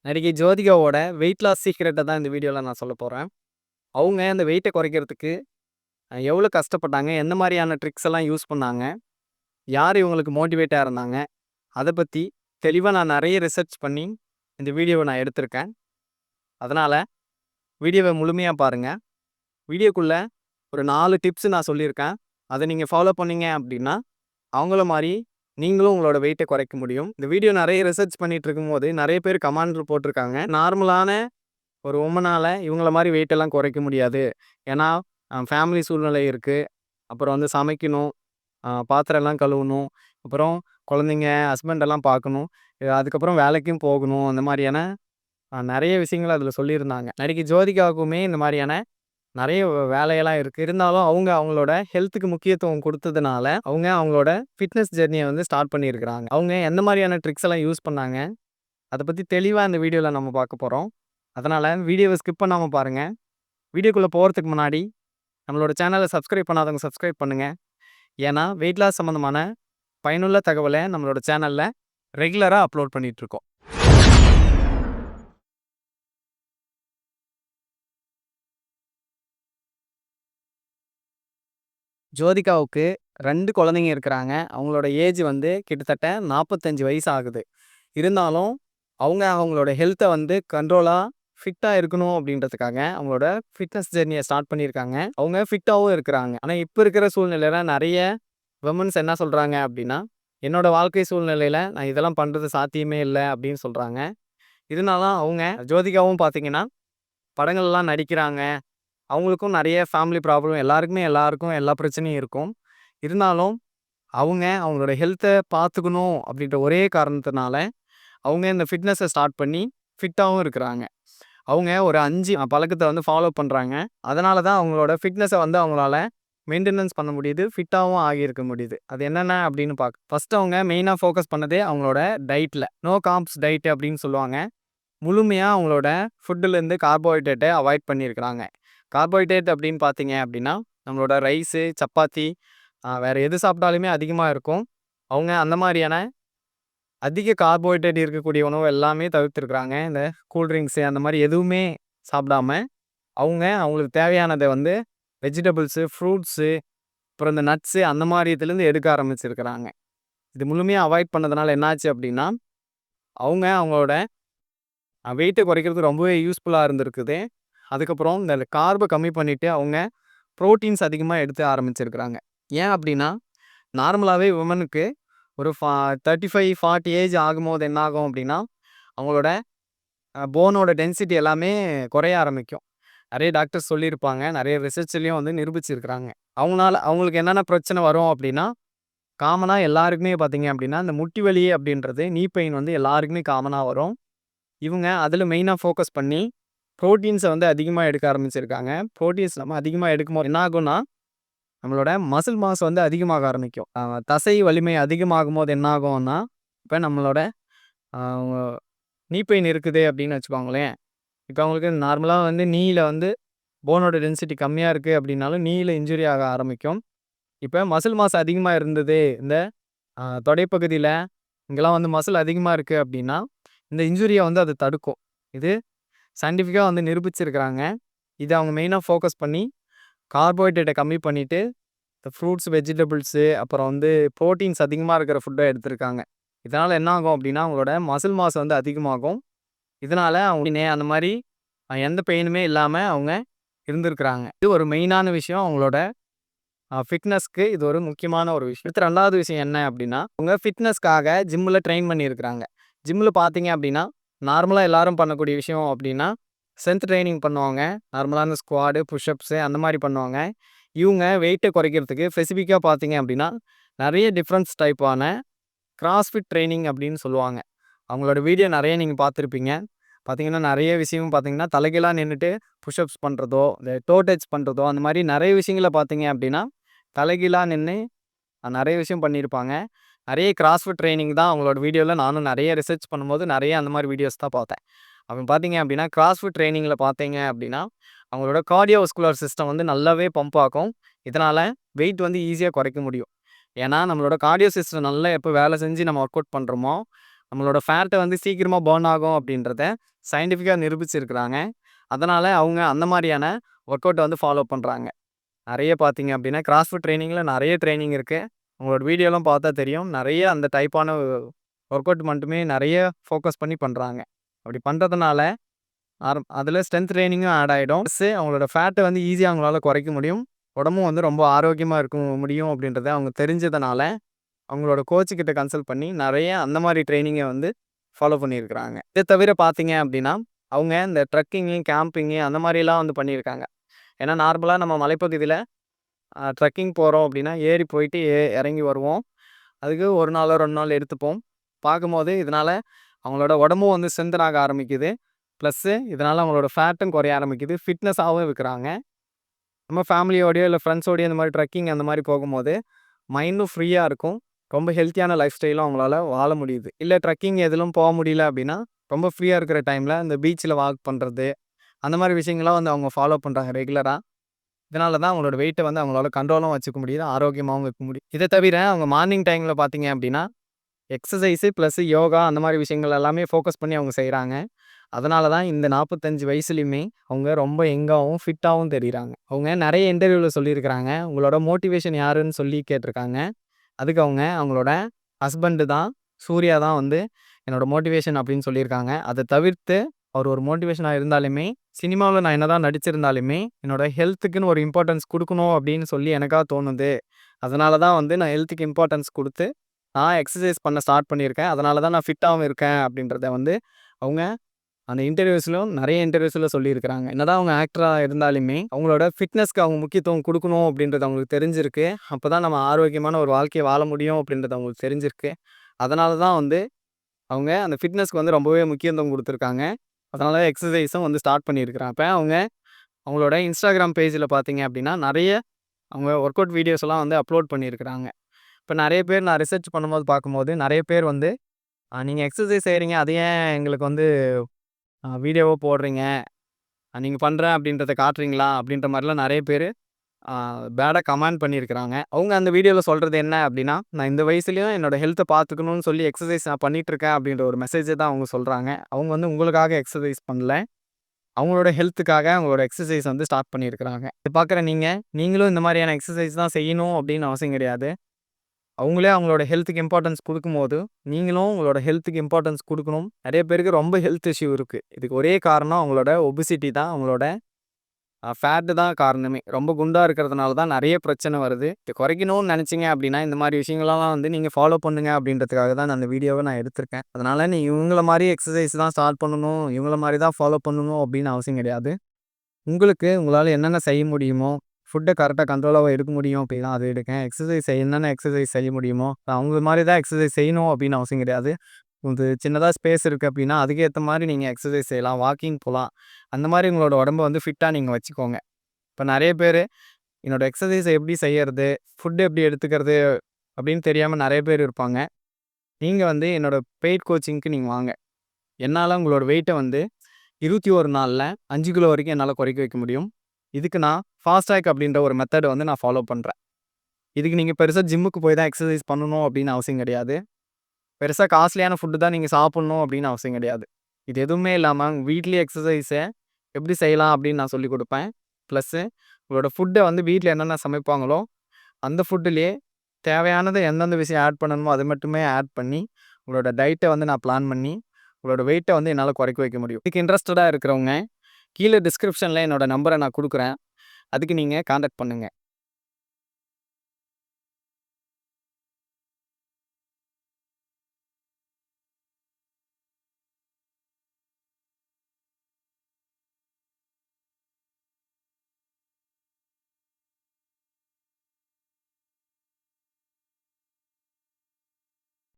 நடிகை ஜோதிகாவோட weight loss சீக்ரெட்ட தான் இந்த வீடியோல நான் சொல்லப் போறேன். அவங்க அந்த வெயிட்ட குறைக்கிறதுக்கு எவ்வளோ கஷ்டப்பட்டாங்க? எந்த மாரியான ட்ரிக்ஸ் எல்லாம் யூஸ் பண்ணாங்க? யார் இவங்களுக்கு மோட்டிவேட்டா இருந்தாங்க? அத பத்தி தெளிவா நான் நெறைய ரிசர்ச் பண்ணி இந்த வீடியோவ நான் எடுத்திருக்கேன். அதனால வீடியோவ முழுமையா பாருங்க. வீடியோக்குள்ள ஒரு 4 டிப்ஸ் நான் சொல்லியிருக்கேன். அத நீங்க ஃபாலோ பண்ணீங்க அப்டின்னா, அவங்கள மாரி நீங்களும் உங்களோட வெயிட்ட குறைக்க முடியும். இந்த வீடியோ நெறைய ரிசர்ச் பண்ணிட்டு இருக்கும்போது நெறைய பேர் கமெண்ட்ல போட்டிருக்காங்க. நார்மலான ஒரு வுமனால இவங்கள மாரி வெயிட் எல்லாம் குறைக்க முடியாது. ஏன்னா, ஃபேமிலி சூழ்நிலை இருக்கு. அப்புறம் வந்து சமைக்கணும், பாத்திரம் எல்லாம் கழுவணும், அப்புறம் குழந்தைங்க, ஹஸ்பண்ட் எல்லாம் பார்க்கணும். அதுக்கப்புறம் வேலைக்கும் போகணும். அந்த மாரியான நெறைய விஷயங்கள் அதில சொல்லியிருந்தாங்க. நடிகை ஜோதிகாவுக்குமே இந்த மாரியான நெறைய வேலையெல்லாம் இருக்கு. இருந்தாலும் அவங்க அவங்களோட ஹெல்த்துக்கு முக்கியத்துவம் குடுத்ததுனால, அவங்க அவங்களோட ஃபிட்னஸ் ஜர்னிய வந்து ஸ்டார்ட் பண்ணியிருக்கிறாங்க. அவங்க எந்த மாரியான ட்ரிக்ஸ் எல்லாம் யூஸ் பண்ணாங்க? அத பத்தி தெளிவா இந்த வீடியோல நம்ம பார்க்க போறோம். அதனால வீடியோவ ஸ்கிப் பண்ணாம பாருங்க. வீடியோக்குள்ள போறதுக்கு முன்னாடி, நம்மளோட சேனல சப்ஸ்கிரைப் பண்ணாதவங்க சப்ஸ்கிரைப் பண்ணுங்க. ஏன்னா, வெயிட் லாஸ் சம்மந்தமான பயனுள்ள தகவல நம்மளோட சேனல்ல ரெகுலரா அப்லோட் பண்ணிட்டுருக்கோம். ஜோதிகாவுக்கு 2 குழந்தைங்க இருக்கிறாங்க. அவங்களோட ஏஜ் வந்து கிட்டத்தட்ட 45 வயசு ஆகுது. இருந்தாலும், அவங்க அவங்களோட ஹெல்த்த வந்து கண்ட்ரோலா, ஃபிட்டா இருக்கணும் அப்படின்றதுக்காக, அவங்களோட ஃபிட்னஸ் ஜர்னிய ஸ்டார்ட் பண்ணியிருக்காங்க. அவங்க ஃபிட்டாவும் இருக்கிறாங்க. ஆனா, இப்ப இருக்கிற சூழ்நிலையில நெறைய விமன்ஸ் என்ன சொல்றாங்க அப்படின்னா, "என்னோட வாழ்க்கை சூழ்நிலையில நான் இதெல்லாம் பண்றது சாத்தியமே இல்ல" அப்படின்னு சொல்றாங்க. இருந்தாலும் அவங்க ஜோதிகாவும் பார்த்தீங்கன்னா, படங்கள்லாம் நடிக்கிறாங்க. அவங்களுக்கும் நெறைய ஃபேமிலி ப்ராப்ளம் எல்லாருக்கும் எல்லா பிரச்சனையும் இருக்கும். இருந்தாலும், அவங்க அவங்களோட ஹெல்த்த பார்த்துக்கணும் அப்படின்ற ஒரே காரணத்தினால, அவங்க இந்த ஃபிட்னஸ ஸ்டார்ட் பண்ணி ஃபிட்டாவும் இருக்கிறாங்க. அவங்க ஒரு 5 பழக்கத்த வந்து ஃபாலோ பண்றாங்க. அதனால தான் அவங்களோட ஃபிட்னஸ வந்து அவங்களால மெயின்டெனன்ஸ் பண்ண முடியுது. ஃபிட்டாவும் ஆகியிருக்க முடியுது. அது என்னென்ன அப்படின்னு ஃபர்ஸ்ட் அவங்க மெயினா ஃபோக்கஸ் பண்ணதே அவங்களோட டயட்ல. நோ கார்ப்ஸ் டயட் அப்படின்னு சொல்லுவாங்க. முழுமையா அவங்களோட ஃபுட்டுலேருந்து கார்போஹைட்ரேட்ட அவாய்ட் பண்ணியிருக்கிறாங்க. கார்போஹைட்ரேட் அப்படின்னு பார்த்தீங்க அப்படின்னா, நம்மளோட ரைஸு, சப்பாத்தி வேற எது சாப்பிட்டாலுமே அதிகமா இருக்கும். அவங்க அந்த மாரியான அதிக கார்போஹைட்ரேட் இருக்கக்கூடிய உணவு எல்லாமே தவிர்த்திருக்கிறாங்க. இந்த கூல் ட்ரிங்க்ஸு அந்த மாரி எதுவுமே சாப்பிடாம, அவங்க அவங்களுக்கு தேவையானத வந்து வெஜிடபிள்ஸு, ஃப்ரூட்ஸு, அப்புறம் இந்த நட்ஸு அந்த மாரி இதுலேருந்து எடுக்க ஆரம்பிச்சிருக்கிறாங்க. இது முழுமையா அவாய்ட் பண்ணதுனால என்னாச்சு அப்படின்னா, அவங்க அவங்களோட வெயிட்ட குறைக்கிறதுக்கு ரொம்பவே யூஸ்ஃபுல்லா இருந்திருக்குது. அதுக்கப்புறம் இந்த கார்ப கம்மி பண்ணிட்டு, அவங்க புரோட்டீன்ஸ் அதிகமா எடுத்து ஆரம்பிச்சிருக்கிறாங்க. ஏன் அப்படின்னா, நார்மலாவே விமனுக்கு ஒரு 35, 40 ஏஜ் ஆகும்போது என்ன ஆகும் அப்படின்னா, அவங்களோட போனோட டென்சிட்டி எல்லாமே குறைய ஆரம்பிக்கும். நெறைய டாக்டர்ஸ் சொல்லியிருப்பாங்க. நெறைய ரிசர்ச்லயும் வந்து நிரூபிச்சிருக்கிறாங்க. அவங்களுக்கு என்னென்ன பிரச்சனை வரும் அப்படின்னா, காமனா எல்லாருக்குமே பார்த்தீங்க அப்படின்னா, இந்த முட்டி வலி அப்படின்றது, நீ பெயின் வந்து எல்லாருக்குமே காமனா வரும். இவங்க அதில மெயினா ஃபோக்கஸ் பண்ணி, புரோட்டீன்ஸ வந்து அதிகமா எடுக்க ஆரம்பிச்சிருக்காங்க. புரோட்டீன்ஸ் நம்ம அதிகமா எடுக்கும்போது என்ன ஆகும்னா, நம்மளோட மசில் மாஸ் வந்து அதிகமாக ஆரம்பிக்கும். தசை வலிமை அதிகமாகும்போது என்ன ஆகும்னா, இப்ப நம்மளோட அ நீ பெயின் இருக்குது அப்படின்னு வச்சுக்கோங்களேன். இப்ப அவங்களுக்கு நார்மலா வந்து நீல வந்து போனோட டென்சிட்டி கம்மியா இருக்கு அப்படின்னாலும், நீல இன்ஜுரி ஆக ஆரம்பிக்கும். இப்ப மசில் மாஸ் அதிகமா இருந்தது, இந்த தொடைப்பகுதியில இங்கெல்லாம் வந்து மசில் அதிகமா இருக்கு அப்படின்னா, இந்த இன்ஜுரிய வந்து அது தடுக்கும். இது சயின்டிஃபிக்கா வந்து நிரூபிச்சிருக்கிறாங்க. இத அவங்க மெயினா ஃபோக்கஸ் பண்ணி, கார்போஹைட்ரேட்ட கம்மி பண்ணிட்டு, இந்த ஃப்ரூட்ஸ், வெஜிடபிள்ஸு அப்புறம் வந்து புரோட்டீன்ஸ் அதிகமா இருக்கிற ஃபுட்ட எடுத்திருக்காங்க. இதனால என்ன ஆகும் அப்டின்னா, அவங்களோட மசில் மாஸ் வந்து அதிகமாகும். இதனால அவங்க அந்த மாரி எந்த பெயினுமே இல்லாம அவங்க இருந்திருக்கிறாங்க. இது ஒரு மெயினான விஷயம். அவங்களோட ஃபிட்னஸ்க்கு இது ஒரு முக்கியமான ஒரு விஷயம். அடுத்து 2வது விஷயம் என்ன அப்டின்னா, அவங்க ஃபிட்னஸ்க்காக ஜிம்ல ட்ரெயின் பண்ணியிருக்கிறாங்க. ஜிம்ல பார்த்தீங்க அப்டின்னா, நார்மலா எல்லாரும் பண்ணக்கூடிய விஷயம் அப்டின்னா, ஸ்ட்ரென்த் ட்ரெய்னிங் பண்ணுவாங்க. நார்மலா இந்த ஸ்குவாடு, புஷ் அப்ஸு அந்த மாரி பண்ணுவாங்க. இவங்க வெயிட்ட குறைக்கிறதுக்கு ஸ்பெசிஃபிக்கா பார்த்தீங்க அப்டின்னா, நெறைய டிஃபரன்ஸ் டைப்பான கிராஸ்ஃபிட் ட்ரெய்னிங் அப்டின்னு சொல்லுவாங்க. அவங்களோட வீடியோ நெறைய நீங்க பார்த்துருப்பீங்க. பார்த்தீங்கன்னா, நெறைய விஷயம் பார்த்தீங்கன்னா, தலைகீழா நின்னுட்டு புஷ் அப்ஸ் பண்றதோ, இந்த டோ டச் பண்றதோ, அந்த மாரி நெறைய விஷயங்கள பார்த்தீங்க அப்டின்னா, தலைகீழா நின்னு நெறைய விஷயம் பண்ணியிருப்பாங்க. நெறைய கிராஸ்ஃபிட் ட்ரெய்னிங் தான் அவங்களோட வீடியோல நானும் நெறைய ரிசர்ச் பண்ணும்போது நெறைய அந்த மாரி வீடியோஸ் தான் பார்த்தேன். அப்ப பார்த்தீங்க அப்டின்னா, கிராஸ்ஃபிட் ட்ரெய்னிங்ல பார்த்தீங்க அப்டின்னா, அவங்களோட கார்டியோவாஸ்குலர் சிஸ்டம் வந்து நல்லாவே பம்ப் ஆகும். இதனால வெயிட் வந்து ஈஸியா குறைக்க முடியும். ஏன்னா, நம்மளோட கார்டியோ சிஸ்டம் நல்லா எப்ப வேலை செஞ்சு நம்ம ஒர்க் அவுட் பண்றோமோ, நம்மளோட ஃபேட்ட வந்து சீக்கிரமா பர்ன் ஆகும் அப்படின்றத சயின்டிஃபிக்கா நிரூபிச்சிருக்கிறாங்க. அதனால அவங்க அந்த மாரியான ஒர்க் அவுட்ட வந்து ஃபாலோ பண்றாங்க. நெறைய பார்த்தீங்க அப்படின்னா, கிராஸ்ஃபிட் ட்ரெய்னிங்ல நெறைய ட்ரெய்னிங் இருக்கு. உங்களோட வீடியோலாம் பார்த்தா தெரியும். நெறைய அந்த டைப்பான ஒர்க் அவுட் மட்டுமே நெறைய ஃபோக்கஸ் பண்ணி பண்றாங்க. அப்படி பண்றதுனால அதில ஸ்ட்ரென்த் ட்ரெய்னிங்கும் ஆட் ஆயிடும். ப்ளஸ் அவங்களோட ஃபேட்ட வந்து ஈஸியா அவங்களால குறைக்க முடியும். உடம்பும் வந்து ரொம்ப ஆரோக்கியமா இருக்க முடியும் அப்படின்றத அவங்க தெரிஞ்சதுனால, அவங்களோட கோச் கிட்ட கன்சல்ட் பண்ணி நெறைய அந்த மாரி ட்ரெய்னிங்க வந்து ஃபாலோ பண்ணியிருக்கிறாங்க. இத தவிர பார்த்தீங்க அப்படின்னா, அவங்க இந்த ட்ரெக்கிங்கு, கேம்பிங்கு அந்த மாரிலாம் வந்து பண்ணியிருக்காங்க. ஏன்னா நார்மலா நம்ம மலைப்பகுதியில ட்ரெக்கிங் போறோம் அப்படின்னா, ஏறி போயிட்டு இறங்கி வருவோம். அதுக்கு 1 நாளோ, 2 நாள் எடுத்துப்போம். பார்க்கும்போது இதனால அவங்களோட உடம்பும் வந்து ஸ்ட்ரென்தன் ஆக ஆரம்பிக்குது. ப்ளஸ்ஸு இதனால அவங்களோட ஃபேட்டும் குறைய ஆரம்பிக்குது. ஃபிட்னஸாவும் இருக்கிறாங்க. நம்ம ஃபேமிலியோடயோ, இல்ல ஃப்ரெண்ட்ஸோடயோ இந்த மாரி ட்ரெக்கிங் அந்த மாரி போகும்போது, மைண்டும் ஃப்ரீயா இருக்கும். ரொம்ப ஹெல்த்தியான லைஃப் ஸ்டைலும் அவங்களால வாழ முடியுது. இல்ல ட்ரெக்கிங் எதிலும் போ முடியல அப்படின்னா, ரொம்ப ஃப்ரீயா இருக்கிற டைம்ல இந்த பீச்ல வாக் பண்றது, அந்த மாரி விஷயங்கள்லாம் வந்து அவங்க ஃபாலோ பண்றாங்க ரெகுலரா. இதனால தான் அவங்களோட வெயிட்ட வந்து அவங்களால கண்ட்ரோலும் வச்சுக்க முடியுது. ஆரோக்கியமாவும் இருக்க முடியுது. இத தவிர அவங்க மார்னிங் டைம்ல பார்த்தீங்க அப்படின்னா, எக்ஸர்சைஸு பிளஸ் யோகா அந்த மாரி விஷயங்கள் எல்லாமே ஃபோக்கஸ் பண்ணி அவங்க செய்றாங்க. அதனால தான் இந்த 45 வயசுலயுமே அவங்க ரொம்ப யங்காவும், ஃபிட்டாவும் தெரியிறாங்க. அவங்க நெறைய இன்டர்வியூல சொல்லியிருக்கிறாங்க. உங்களோட மோட்டிவேஷன் யாருன்னு சொல்லி கேட்டிருக்காங்க. அதுக்கு அவங்க அவங்களோட ஹஸ்பண்ட் தான், சூர்யா தான் வந்து என்னோட மோட்டிவேஷன் அப்படின்னு சொல்லியிருக்காங்க. அத தவிர்த்து அவர் ஒரு மோட்டிவேஷனா இருந்தாலுமே, சினிமாவுல நான் என்னதான் நடிச்சிருந்தாலுமே, என்னோட ஹெல்த்துக்குன்னு ஒரு இம்பார்ட்டன்ஸ் குடுக்கணும் அப்படின்னு சொல்லி எனக்கா தோணுது. அதனால தான் வந்து நான் ஹெல்த்துக்கு இம்பார்ட்டன்ஸ் குடுத்து, நான் எக்ஸர்சைஸ் பண்ண ஸ்டார்ட் பண்ணியிருக்கேன். அதனால தான் நான் ஃபிட்டாவும் இருக்கேன் அப்படின்றத வந்து அவங்க அந்த இன்டர்வியூஸ்லும் நெறைய இன்டர்வியூஸ்ல சொல்லியிருக்கிறாங்க. என்னதான் அவங்க ஆக்டரா இருந்தாலுமே, அவங்களோட ஃபிட்னஸ்க்கு அவங்க முக்கியத்துவம் குடுக்கணும் அப்படின்றது அவங்களுக்கு தெரிஞ்சிருக்கு. அப்பதான் நம்ம ஆரோக்கியமான ஒரு வாழ்க்கைய வாழ முடியும் அப்படின்றது அவங்களுக்கு தெரிஞ்சிருக்கு. அதனால தான் வந்து அவங்க அந்த ஃபிட்னஸ்க்கு வந்து ரொம்பவே முக்கியத்துவம் குடுத்துருக்காங்க. அதனால எக்ஸர்சைஸும் வந்து ஸ்டார்ட் பண்ணியிருக்கிறாங்க. இப்ப அவங்க அவங்களோட Instagram பேஜ்ல பார்த்தீங்க அப்படின்னா, நெறைய அவங்க ஒர்க் அவுட் வீடியோஸ்லாம் வந்து அப்லோட் பண்ணியிருக்கிறாங்க. இப்ப நெறைய பேர் நான் ரிசர்ச் பண்ணும்போது பார்க்கும்போது, நெறைய பேர் வந்து நீங்க எக்ஸர்சைஸ் செய்றீங்க. அத ஏன் எங்களுக்கு வந்து வீடியோவா போடுறீங்க? நீங்க பண்றேன் அப்படின்றத காட்டுறீங்களா? அப்படின்ற மாரிலாம் நெறைய பேரு அ பேடா கமெண்ட் பண்ணியிருக்கிறாங்க. அவங்க அந்த வீடியோல சொல்றது என்ன அப்படின்னா, நான் இந்த வயசுலயும் என்னோட ஹெல்த்த பார்த்துக்கணும்னு சொல்லி எக்ஸர்சைஸ் நான் பண்ணிட்டுருக்கேன் அப்படின்ற ஒரு மெசேஜ தான் அவங்க சொல்றாங்க. அவங்க வந்து உங்களுக்காக எக்ஸர்சைஸ் பண்ணல. அவங்களோட ஹெல்த்துக்காக அவங்களோட எக்ஸர்சைஸ் வந்து ஸ்டார்ட் பண்ணியிருக்கிறாங்க. இத பார்க்குற நீங்களும் இந்த மாரியான எக்ஸர்சைஸ் தான் செய்யணும் அப்படின்னு அவசியம் கிடையாது. அவங்களே அவங்களோட ஹெல்த்துக்கு இம்பார்ட்டன்ஸ் குடுக்கும்போது, நீங்களும் உங்களோட ஹெல்த்துக்கு இம்பார்ட்டன்ஸ் குடுக்கணும். நெறைய பேருக்கு ரொம்ப ஹெல்த் இஷ்யூ இருக்கு. இதுக்கு ஒரே காரணம் அவங்களோட ஒபிசிட்டி தான். அவங்களோட ஃபேட் தான் காரணமே. ரொம்ப குண்டா இருக்கிறதுனால தான் நெறைய பிரச்சனை வருது. இத குறைக்கணும்னு நெனச்சீங்க அப்டின்னா, இந்த மாரி விஷயங்களலாம் வந்து நீங்க ஃபாலோ பண்ணுங்க அப்டின்றதுக்காக தான் அந்த வீடியோவ நான் எடுத்திருக்கேன். அதனால நீ இவங்கள மாரி எக்ஸர்சைஸ் தான் ஸ்டார்ட் பண்ணணும், இவங்கள மாரி தான் ஃபாலோ பண்ணணும் அப்டின்னு அவசியம் கிடையாது. உங்களுக்கு உங்களால என்னென்ன செய்ய முடியுமோ, ஃபுட்ட கரெக்ட்டா கண்ட்ரோலா எடுக்க முடியும் அப்டின்னா அத எடுங்க. என்னென்ன எக்ஸர்சைஸ் செய்ய முடியுமோ, அவங்கள மாரி தான் எக்ஸர்சைஸ் செய்யணும் அப்டின்னு அவசியம் கிடையாது. ஒரு சின்னதா ஸ்பேஸ் இருக்கு அப்டின்னா, அதுக்கு ஏத்த மாரி நீங்க எக்ஸர்சைஸ் செய்யலாம், வாக்கிங் போலாம். அந்த மாரி உங்களோட உடம்ப வந்து ஃபிட்டா நீங்க வச்சுக்கோங்க. இப்ப நெறைய பேரு என்னோட எக்ஸர்சைஸ எப்படி செய்யறது? ஃபுட் எப்படி எடுத்துக்கிறது? அப்படின்னு தெரியாம நெறைய பேர் இருப்பாங்க. நீங்க வந்து என்னோட பெய்ட் கோச்சிங்க்கு நீங்க வாங்க. என்னால உங்களோட வெயிட்ட வந்து 21 நாள்ல 5 கிலோ வரைக்கும் என்னால குறைக்க வைக்க முடியும். இதுக்கு நான் ஃபாஸ்ட் ட்ராக் அப்படின்ற ஒரு மெத்தட வந்து நான் ஃபாலோ பண்றேன். இதுக்கு நீங்க பெருசா ஜிம்முக்கு போய் தான் எக்ஸர்சைஸ் பண்ணணும் அப்படின்னு அவசியம் கிடையாது. பெருசா காஸ்ட்லியான ஃபுட் தான் நீங்க சாப்பிடணும் அப்படின்னு அவசியம் கிடையாது. இது எதுவுமே இல்லாம வீட்லயே எக்ஸர்சைஸ எப்படி செய்யலாம் அப்படின்னு நான் சொல்லிக் குடுப்பேன். ப்ளஸ்ஸு உங்களோட ஃபுட்ட வந்து வீட்ல என்னென்ன சமைப்பாங்களோ, அந்த ஃபுட்டுலயே தேவையானது எந்தெந்த விஷயம் ஆட் பண்ணணுமோ, அது மட்டுமே ஆட் பண்ணி, உங்களோட டயட்ட வந்து நான் பிளான் பண்ணி, உங்களோட வெயிட்ட வந்து என்னால குறைக்க வைக்க முடியும். இதுக்கு இன்ட்ரஸ்டடா இருக்கிறவங்க, கீழ டிஸ்கிரிப்ஷன்ல என்னோட நம்பர நான் குடுக்குறேன். அதுக்கு நீங்க கான்டாக்ட் பண்ணுங்க.